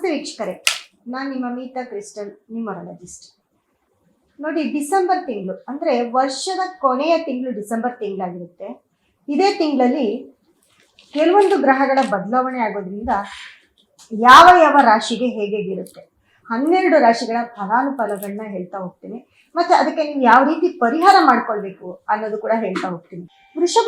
ನಮಸ್ತೆ ವೀಕ್ಷಕರೇ, ನಾನು ನಿಮ್ಮ ಮೀತಾ ಕ್ರಿಸ್ಟಲ್, ನ್ಯೂಮರಾಲಜಿಸ್ಟ್. ನೋಡಿ, ಡಿಸೆಂಬರ್ ತಿಂಗಳು ಅಂದರೆ ವರ್ಷದ ಕೊನೆಯ ತಿಂಗಳು ಡಿಸೆಂಬರ್ ತಿಂಗಳಾಗಿರುತ್ತೆ. ಇದೇ ತಿಂಗಳಲ್ಲಿ ಕೆಲವೊಂದು ಗ್ರಹಗಳ ಬದಲಾವಣೆ ಆಗೋದ್ರಿಂದ ಯಾವ ಯಾವ ರಾಶಿಗೆ ಹೇಗಿರುತ್ತೆ 12 ರಾಶಿಗಳ ಫಲಾನುಫಲಗಳನ್ನ ಹೇಳ್ತಾ ಹೋಗ್ತೀನಿ. ಮತ್ತೆ ಅದಕ್ಕೆ ನೀವು ಯಾವ ರೀತಿ ಪರಿಹಾರ ಮಾಡ್ಕೊಳ್ಬೇಕು ಅನ್ನೋದು ಕೂಡ ಹೇಳ್ತಾ ಹೋಗ್ತೀನಿ. ವೃಷಭ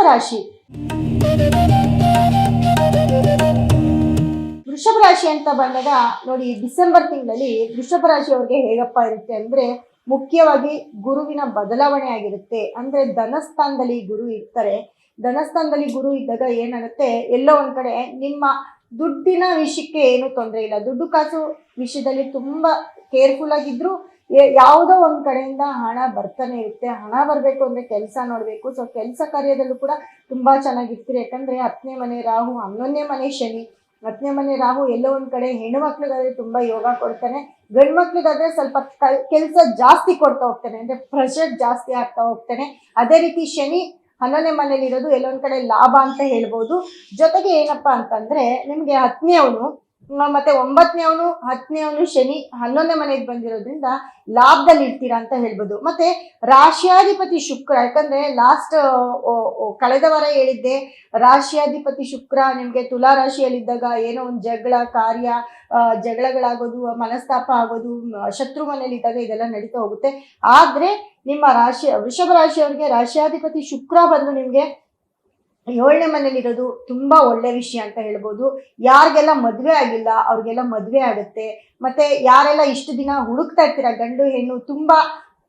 ರಾಶಿ ಅಂತ ಬಂದಾಗ ನೋಡಿ, ಡಿಸೆಂಬರ್ ತಿಂಗಳಲ್ಲಿ ವೃಷಭ ರಾಶಿಯವ್ರಿಗೆ ಹೇಗಪ್ಪ ಇರುತ್ತೆ ಅಂದ್ರೆ, ಮುಖ್ಯವಾಗಿ ಗುರುವಿನ ಬದಲಾವಣೆ ಆಗಿರುತ್ತೆ. ಅಂದ್ರೆ ಧನಸ್ಥಾನದಲ್ಲಿ ಗುರು ಇರ್ತಾರೆ. ಧನಸ್ಥಾನದಲ್ಲಿ ಗುರು ಇದ್ದಾಗ ಏನಾಗುತ್ತೆ, ಎಲ್ಲೋ ಒಂದ್ ಕಡೆ ನಿಮ್ಮ ದುಡ್ಡಿನ ವಿಷಯಕ್ಕೆ ಏನು ತೊಂದರೆ ಇಲ್ಲ. ದುಡ್ಡು ಕಾಸು ವಿಷಯದಲ್ಲಿ ತುಂಬಾ ಕೇರ್ಫುಲ್ ಆಗಿದ್ರು ಯಾವುದೋ ಒಂದ್ ಕಡೆಯಿಂದ ಹಣ ಬರ್ತಾನೆ ಇರುತ್ತೆ. ಹಣ ಬರಬೇಕು ಅಂದ್ರೆ ಕೆಲಸ ನೋಡ್ಬೇಕು. ಸೊ ಕೆಲಸ ಕಾರ್ಯದಲ್ಲೂ ಕೂಡ ತುಂಬಾ ಚೆನ್ನಾಗಿರ್ತೀರಿ. ಯಾಕಂದ್ರೆ 10ನೇ ಮನೆ ರಾಹು, 11ನೇ ಮನೆ ಶನಿ. 10ನೇ ಮನೆ ರಾಹು ಎಲ್ಲೋ ಒಂದ್ ಕಡೆ ಹೆಣ್ಣು ಮಕ್ಳಿಗಾದ್ರೆ ತುಂಬಾ ಯೋಗ ಕೊಡ್ತಾನೆ, ಗಂಡು ಮಕ್ಳಿಗಾದ್ರೆ ಸ್ವಲ್ಪ ಕೆಲಸ ಜಾಸ್ತಿ ಕೊಡ್ತಾ ಹೋಗ್ತಾನೆ, ಅಂದ್ರೆ ಪ್ರೆಷರ್ ಜಾಸ್ತಿ ಆಗ್ತಾ ಹೋಗ್ತಾನೆ. ಅದೇ ರೀತಿ ಶನಿ 11ನೇ ಮನೇಲಿ ಇರೋದು ಎಲ್ಲೊಂದ್ ಕಡೆ ಲಾಭ ಅಂತ ಹೇಳ್ಬೋದು. ಜೊತೆಗೆ ಏನಪ್ಪಾ ಅಂತಂದ್ರೆ, ನಿಮ್ಗೆ 10ನೇ ಅವನು ಮತ್ತೆ 9ನೇ ಅವನು 10ನೇ ಅವನು ಶನಿ 11ನೇ ಮನೆಗೆ ಬಂದಿರೋದ್ರಿಂದ ಲಾಭದಲ್ಲಿ ಇರ್ತೀರಾ ಅಂತ ಹೇಳ್ಬೋದು. ಮತ್ತೆ ರಾಶಿಯಾಧಿಪತಿ ಶುಕ್ರ, ಯಾಕಂದ್ರೆ ಲಾಸ್ಟ್ ಕಳೆದ ವಾರ ಹೇಳಿದ್ದೆ, ರಾಶಿಯಾಧಿಪತಿ ಶುಕ್ರ ನಿಮ್ಗೆ ತುಲಾ ರಾಶಿಯಲ್ಲಿದ್ದಾಗ ಏನೋ ಒಂದು ಜಗಳಗಳಾಗೋದು, ಮನಸ್ತಾಪ ಆಗೋದು, ಶತ್ರು ಮನೇಲಿ ಇದ್ದಾಗ ಇದೆಲ್ಲ ನಡೀತಾ ಹೋಗುತ್ತೆ. ಆದ್ರೆ ನಿಮ್ಮ ವೃಷಭ ರಾಶಿಯವರಿಗೆ ರಾಶಿಯಾಧಿಪತಿ ಶುಕ್ರ ಬಂದು ನಿಮ್ಗೆ 7ನೇ ಮನೇಲಿರೋದು ತುಂಬಾ ಒಳ್ಳೆ ವಿಷಯ ಅಂತ ಹೇಳ್ಬೋದು. ಯಾರಿಗೆಲ್ಲ ಮದ್ವೆ ಆಗಿಲ್ಲ ಅವ್ರಿಗೆಲ್ಲ ಮದ್ವೆ ಆಗುತ್ತೆ. ಮತ್ತೆ ಯಾರೆಲ್ಲ ಇಷ್ಟು ದಿನ ಹುಡುಕ್ತಾ ಇರ್ತೀರಾ ಗಂಡು ಹೆಣ್ಣು,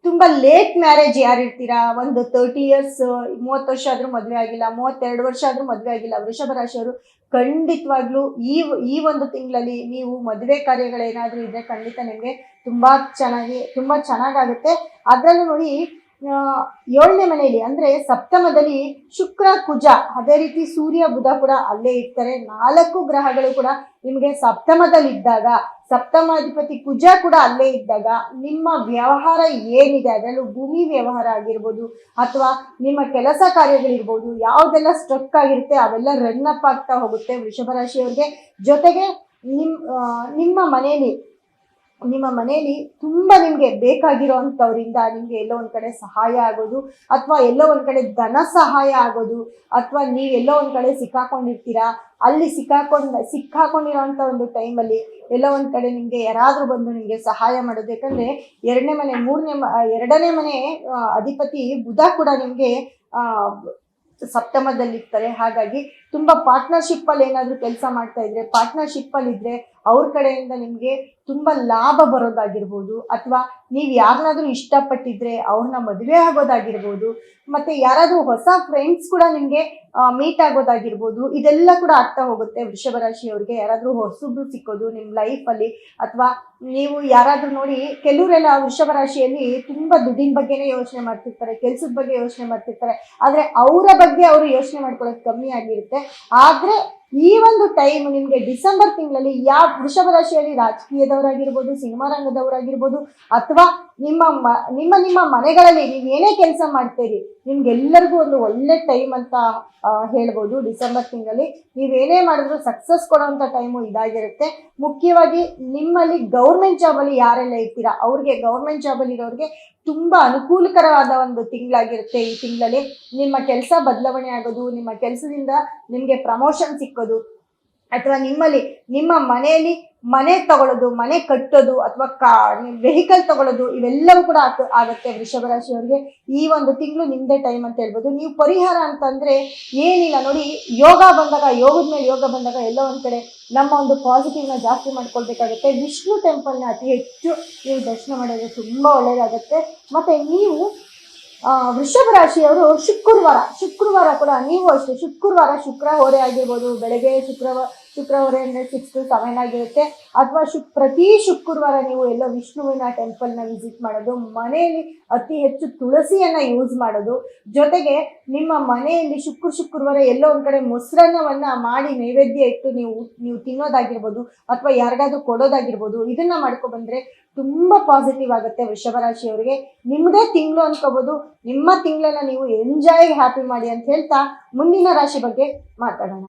ತುಂಬಾ ಲೇಟ್ ಮ್ಯಾರೇಜ್ ಯಾರಿರ್ತೀರಾ, ಒಂದು 30 ಇಯರ್ಸ್ 30 ವರ್ಷ ಆದ್ರೂ ಮದ್ವೆ ಆಗಿಲ್ಲ, 32 ವರ್ಷ ಆದ್ರೂ ಮದ್ವೆ ಆಗಿಲ್ಲ, ವೃಷಭ ರಾಶಿಯವರು ಖಂಡಿತವಾಗ್ಲೂ ಈ ಒಂದು ತಿಂಗಳಲ್ಲಿ ನೀವು ಮದುವೆ ಕಾರ್ಯಗಳೇನಾದ್ರೂ ಇದ್ರೆ ಖಂಡಿತ ನಿಮ್ಗೆ ತುಂಬಾ ಚೆನ್ನಾಗಾಗುತ್ತೆ. ಅದ್ರಲ್ಲೂ ನೋಡಿ, 7ನೇ ಮನೆಯಲ್ಲಿ ಅಂದ್ರೆ ಸಪ್ತಮದಲ್ಲಿ ಶುಕ್ರ ಕುಜ, ಅದೇ ರೀತಿ ಸೂರ್ಯ ಬುಧ ಕೂಡ ಅಲ್ಲೇ ಇರ್ತಾರೆ. 4 ಗ್ರಹಗಳು ಕೂಡ ನಿಮ್ಗೆ ಸಪ್ತಮದಲ್ಲಿದ್ದಾಗ, ಸಪ್ತಮಾಧಿಪತಿ ಕುಜ ಕೂಡ ಅಲ್ಲೇ ಇದ್ದಾಗ ನಿಮ್ಮ ವ್ಯವಹಾರ ಏನಿದೆ, ಅದರಲ್ಲೂ ಭೂಮಿ ವ್ಯವಹಾರ ಆಗಿರ್ಬೋದು ಅಥವಾ ನಿಮ್ಮ ಕೆಲಸ ಕಾರ್ಯಗಳಿರ್ಬೋದು, ಯಾವುದೆಲ್ಲ ಸ್ಟ್ರಕ್ ಆಗಿರುತ್ತೆ ಅವೆಲ್ಲ ರನ್ ಅಪ್ ಆಗ್ತಾ ಹೋಗುತ್ತೆ ವೃಷಭ ರಾಶಿಯವರಿಗೆ. ಜೊತೆಗೆ ನಿಮ್ಮ ಮನೆಯಲ್ಲಿ ತುಂಬಾ ನಿಮ್ಗೆ ಬೇಕಾಗಿರೋ ಅಂಥವ್ರಿಂದ ನಿಮ್ಗೆ ಎಲ್ಲೋ ಒಂದ್ ಕಡೆ ಸಹಾಯ ಆಗೋದು, ಅಥವಾ ಎಲ್ಲೋ ಒಂದ್ ಕಡೆ ಧನ ಸಹಾಯ ಆಗೋದು, ಅಥವಾ ನೀವೆಲ್ಲೋ ಒಂದ್ ಕಡೆ ಸಿಕ್ಕಾಕೊಂಡಿರ್ತೀರಾ, ಅಲ್ಲಿ ಸಿಕ್ಕಾಕೊಂಡಿರೋ ಅಂತ ಒಂದು ಟೈಮಲ್ಲಿ ಎಲ್ಲೋ ಒಂದ್ ಕಡೆ ನಿಮ್ಗೆ ಯಾರಾದ್ರೂ ಬಂದು ನಿಮ್ಗೆ ಸಹಾಯ ಮಾಡೋದು. ಯಾಕಂದ್ರೆ 2ನೇ ಮನೆ ಅಧಿಪತಿ ಬುಧ ಕೂಡ ನಿಮ್ಗೆ ಸಪ್ತಮದಲ್ಲಿರ್ತಾರೆ. ಹಾಗಾಗಿ ತುಂಬಾ ಪಾರ್ಟ್ನರ್ಶಿಪ್ ಅಲ್ಲಿ ಏನಾದ್ರು ಕೆಲಸ ಮಾಡ್ತಾ ಇದ್ರೆ, ಪಾರ್ಟ್ನರ್ಶಿಪ್ ಅಲ್ಲಿ ಇದ್ರೆ ಅವ್ರ ಕಡೆಯಿಂದ ನಿಮ್ಗೆ ತುಂಬಾ ಲಾಭ ಬರೋದಾಗಿರ್ಬೋದು, ಅಥವಾ ನೀವ್ ಯಾರನ್ನಾದ್ರೂ ಇಷ್ಟಪಟ್ಟಿದ್ರೆ ಅವ್ರನ್ನ ಮದುವೆ ಆಗೋದಾಗಿರ್ಬೋದು, ಮತ್ತೆ ಯಾರಾದ್ರೂ ಹೊಸ ಫ್ರೆಂಡ್ಸ್ ಕೂಡ ನಿಮ್ಗೆ ಮೀಟ್ ಆಗೋದಾಗಿರ್ಬೋದು, ಇದೆಲ್ಲ ಕೂಡ ಆಗ್ತಾ ಹೋಗುತ್ತೆ ವೃಷಭ ರಾಶಿಯವ್ರಿಗೆ. ಯಾರಾದ್ರೂ ಹೊಸಬ್ರು ಸಿಕ್ಕೋದು ನಿಮ್ ಲೈಫ್ ಅಲ್ಲಿ, ಅಥವಾ ನೀವು ಯಾರಾದ್ರೂ ನೋಡಿ, ಕೆಲವರೆಲ್ಲ ವೃಷಭ ರಾಶಿಯಲ್ಲಿ ತುಂಬಾ ದುಡ್ಡಿನ ಬಗ್ಗೆನೇ ಯೋಚನೆ ಮಾಡ್ತಿರ್ತಾರೆ, ಕೆಲ್ಸದ ಬಗ್ಗೆ ಯೋಚನೆ ಮಾಡ್ತಿರ್ತಾರೆ, ಆದ್ರೆ ಅವರ ಬಗ್ಗೆ ಅವರು ಯೋಚನೆ ಮಾಡ್ಕೊಳ್ಳೋದು ಕಮ್ಮಿ ಆಗಿರುತ್ತೆ. ಆದ್ರೆ ಈ ಒಂದು ಟೈಮ್ ನಿಮ್ಗೆ ಡಿಸೆಂಬರ್ ತಿಂಗಳಲ್ಲಿ ಯಾವ ವೃಷಭ ರಾಶಿಯಲ್ಲಿ ರಾಜಕೀಯದವರಾಗಿರ್ಬೋದು, ಸಿನಿಮಾ ರಂಗದವರಾಗಿರ್ಬೋದು, ಅಥವಾ ನಿಮ್ಮ ಮನೆಗಳಲ್ಲಿ ನೀವು ಏನೇ ಕೆಲಸ ಮಾಡ್ತೀರಿ, ನಿಮ್ಗೆಲ್ಲರಿಗೂ ಒಂದು ಒಳ್ಳೆ ಟೈಮ್ ಅಂತ ಹೇಳ್ಬೋದು. ಡಿಸೆಂಬರ್ ತಿಂಗಳಲ್ಲಿ ನೀವೇನೇ ಮಾಡಿದ್ರು ಸಕ್ಸಸ್ ಕೊಡೋಂಥ ಟೈಮು ಇದಾಗಿರುತ್ತೆ. ಮುಖ್ಯವಾಗಿ ನಿಮ್ಮಲ್ಲಿ ಗೌರ್ಮೆಂಟ್ ಜಾಬಲ್ಲಿ ಯಾರೆಲ್ಲ ಇರ್ತೀರಾ ಅವ್ರಿಗೆ, ಗೌರ್ಮೆಂಟ್ ಜಾಬಲ್ಲಿ ಇರೋರಿಗೆ ತುಂಬಾ ಅನುಕೂಲಕರವಾದ ಒಂದು ತಿಂಗಳಾಗಿರುತ್ತೆ. ಈ ತಿಂಗಳಲ್ಲಿ ನಿಮ್ಮ ಕೆಲಸ ಬದಲಾವಣೆ ಆಗೋದು, ನಿಮ್ಮ ಕೆಲಸದಿಂದ ನಿಮ್ಗೆ ಪ್ರಮೋಷನ್ ಸಿಕ್ಕೋದು, ಅಥವಾ ನಿಮ್ಮ ಮನೆಯಲ್ಲಿ ಮನೆ ತಗೊಳ್ಳೋದು, ಮನೆ ಕಟ್ಟೋದು, ಅಥವಾ ವೆಹಿಕಲ್ ತಗೊಳ್ಳೋದು, ಇವೆಲ್ಲವೂ ಕೂಡ ಆಗುತ್ತೆ ವೃಷಭ ರಾಶಿಯವರಿಗೆ. ಈ ಒಂದು ತಿಂಗಳು ನಿಮ್ದೇ ಟೈಮ್ ಅಂತ ಹೇಳ್ಬೋದು. ನೀವು ಪರಿಹಾರ ಅಂತಂದ್ರೆ ಏನಿಲ್ಲ ನೋಡಿ, ಯೋಗದ ಮೇಲೆ ಯೋಗ ಬಂದಾಗ ಎಲ್ಲೋ ಒಂದ್ ಕಡೆ ನಮ್ಮ ಒಂದು ಪಾಸಿಟಿವ್ನ ಜಾಸ್ತಿ ಮಾಡ್ಕೊಳ್ಬೇಕಾಗುತ್ತೆ. ವಿಷ್ಣು ಟೆಂಪಲ್ನ ಅತಿ ಹೆಚ್ಚು ನೀವು ದರ್ಶನ ಮಾಡೋದು ತುಂಬಾ ಒಳ್ಳೇದಾಗುತ್ತೆ. ಮತ್ತೆ ನೀವು ವೃಷಭ ರಾಶಿಯವರು ಶುಕ್ರವಾರ ಕೂಡ ನೀವು ಅಷ್ಟೇ, ಶುಕ್ರ ಹೋರೆ ಆಗಿರ್ಬೋದು, ಬೆಳಗ್ಗೆ ಶುಕ್ರ ಹೋರೆ ಅಂದರೆ 6 to 7 ಆಗಿರುತ್ತೆ. ಅಥವಾ ಪ್ರತಿ ಶುಕ್ರವಾರ ನೀವು ಎಲ್ಲೋ ವಿಷ್ಣುವಿನ ಟೆಂಪಲ್ನ ವಿಸಿಟ್ ಮಾಡೋದು, ಮನೆಯಲ್ಲಿ ಅತಿ ಹೆಚ್ಚು ತುಳಸಿಯನ್ನ ಯೂಸ್ ಮಾಡೋದು, ಜೊತೆಗೆ ನಿಮ್ಮ ಮನೆಯಲ್ಲಿ ಶುಕ್ರವಾರ ಎಲ್ಲೋ ಒಂದ್ ಕಡೆ ಮೊಸರನ್ನವನ್ನ ಮಾಡಿ ನೈವೇದ್ಯ ಇಟ್ಟು ನೀವು ತಿನ್ನೋದಾಗಿರ್ಬೋದು, ಅಥವಾ ಯಾರಿಗಾದ್ರೂ ಕೊಡೋದಾಗಿರ್ಬೋದು, ಇದನ್ನ ಮಾಡ್ಕೊಬಂದ್ರೆ ತುಂಬಾ ಪಾಸಿಟಿವ್ ಆಗುತ್ತೆ ವೃಷಭ ರಾಶಿಯವರಿಗೆ. ನಿಮ್ಮದೇ ತಿಂಗಳು ಅನ್ಕೋಬಹುದು. ನಿಮ್ಮ ತಿಂಗಳನ್ನ ನೀವು ಎಂಜಾಯ್ ಹ್ಯಾಪಿ ಮಾಡಿ ಅಂತ ಹೇಳ್ತಾ ಮುಂದಿನ ರಾಶಿ ಬಗ್ಗೆ ಮಾತಾಡೋಣ.